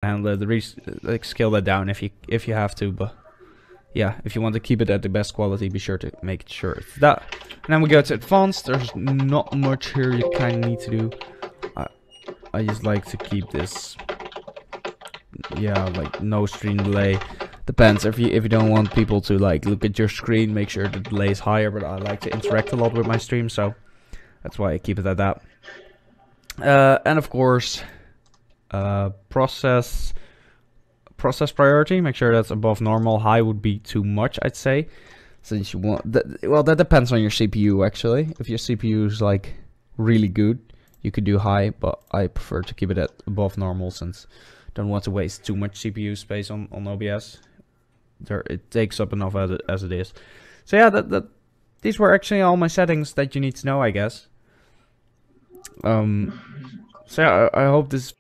and like scale that down if you have to, but yeah, if you want to keep it at the best quality, be sure to make sure it's that. And then we go to advanced. There's not much here you kind of need to do. I just like to keep this, yeah, like no screen delay. Depends if you don't want people to like look at your screen, make sure the delay is higher. But I like to interact a lot with my stream, so that's why I keep it at that. And of course, process priority. Make sure that's above normal. High would be too much, I'd say, since you want that. Well, that depends on your CPU actually. If your CPU is like really good, you could do high, but I prefer to keep it at above normal since I don't want to waste too much CPU space on OBS. It takes up enough as it is. So yeah, these were actually all my settings that you need to know, I guess. So yeah, I hope this.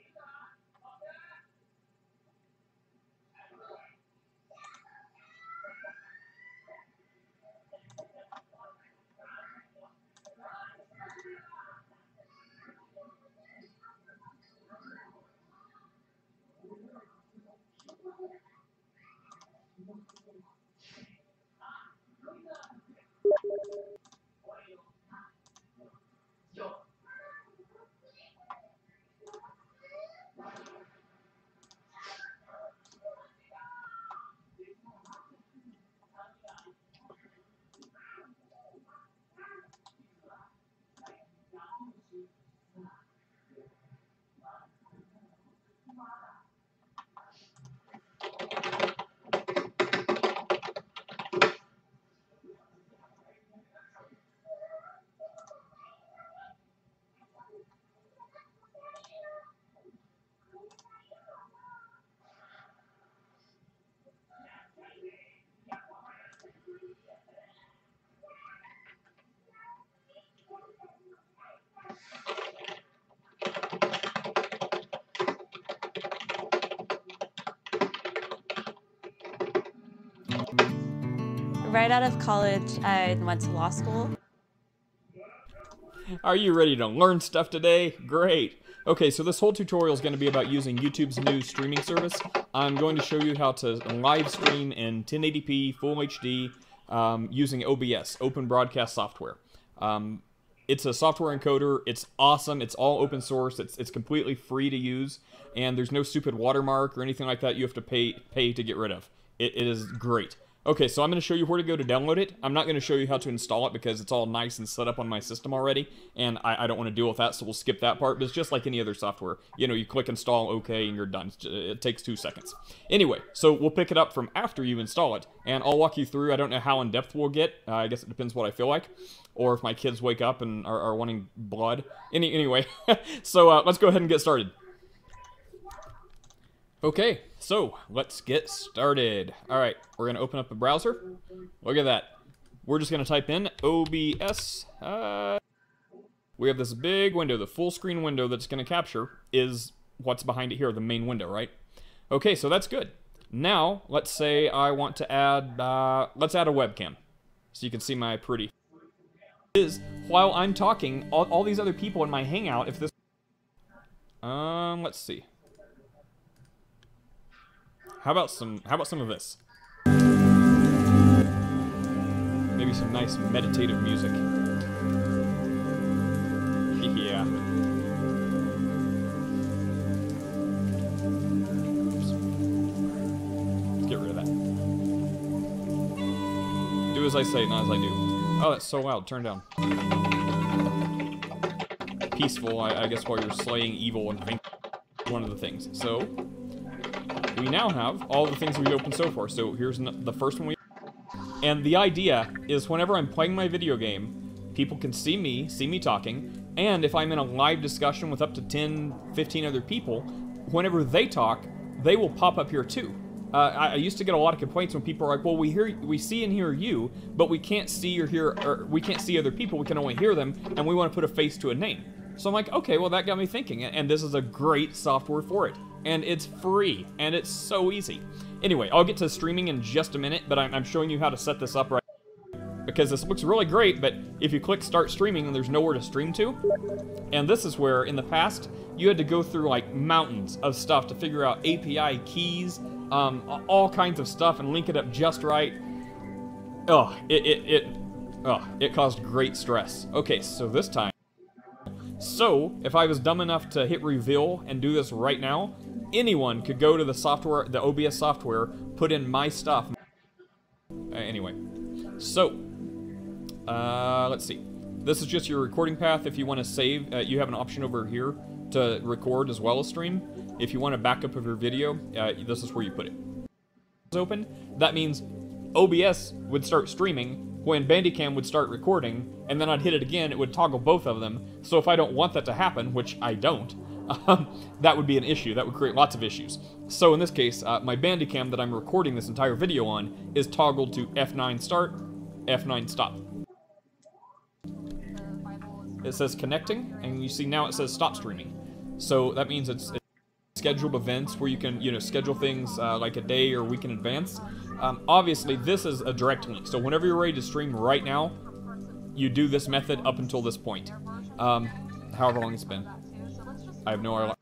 Right out of college, I went to law school. Are you ready to learn stuff today? Great! Okay, so this whole tutorial is going to be about using YouTube's new streaming service. I'm going to show you how to live stream in 1080p, Full HD, using OBS, Open Broadcast Software. It's a software encoder. It's awesome. It's all open source. It's completely free to use, and there's no stupid watermark or anything like that you have to pay to get rid of. It is great. Okay, so I'm going to show you where to go to download it. I'm not going to show you how to install it because it's all nice and set up on my system already, and I don't want to deal with that, so we'll skip that part. But it's just like any other software. You know, you click install, okay, and you're done. It takes 2 seconds. Anyway, so we'll pick it up from after you install it, and I'll walk you through. I don't know how in-depth we'll get. I guess it depends what I feel like, or if my kids wake up and are wanting blood. Anyway, so let's go ahead and get started. Okay, so let's get started. All right, we're gonna open up a browser. Look at that. We're just gonna type in OBS. We have this big window. The full screen window that's gonna capture is what's behind it here, the main window, right? Okay, so that's good. Now, let's say I want to add, let's add a webcam. So you can see my pretty is while I'm talking, all these other people in my Hangout, if this, let's see. How about some of this? Maybe some nice meditative music. Yeah. Let's get rid of that. Do as I say, not as I do. Oh, that's so loud. Turn down. Peaceful, I guess, while you're slaying evil and think one of the things. So we now have all the things we've opened so far. So here's the first one and the idea is whenever I'm playing my video game, people can see me talking, and if I'm in a live discussion with up to 10, 15 other people, whenever they talk, they will pop up here too. I used to get a lot of complaints when people are like, well, we see and hear you, but we can't see or hear, or we can't see other people, we can only hear them, and we want to put a face to a name. So I'm like, okay, well, that got me thinking, and this is a great software for it. And it's free, and it's so easy. Anyway, I'll get to streaming in just a minute, but I'm showing you how to set this up right. because this looks really great, but if you click start streaming, there's nowhere to stream to. And this is where, in the past, you had to go through like mountains of stuff to figure out API keys, all kinds of stuff, and link it up just right. Oh, it caused great stress. Okay, so this time. So, if I was dumb enough to hit reveal and do this right now, anyone could go to the software, the OBS software, put in my stuff. Anyway, so, let's see. This is just your recording path. If you want to save, you have an option over here to record as well as stream. If you want a backup of your video, this is where you put it. It's open. That means OBS would start streaming when Bandicam would start recording, and then I'd hit it again, it would toggle both of them. So if I don't want that to happen, which I don't, that would be an issue. That would create lots of issues. So in this case, my Bandicam that I'm recording this entire video on is toggled to F9 start, F9 stop. It says connecting, and you see now it says stop streaming. So that means it's scheduled events where you can, schedule things like a day or a week in advance. Obviously, this is a direct link, so whenever you're ready to stream right now, you do this method up until this point. However long it's been. I have no idea.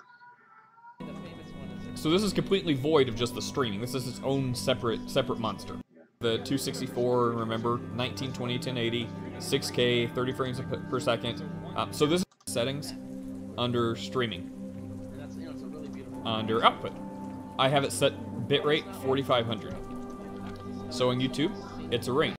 So this is completely void of just the streaming. This is its own separate monster. The 264, remember, 1920, 1080, 6K, 30 frames per second. So this is settings under streaming. Under output, I have it set bitrate 4500. So on YouTube, it's a range.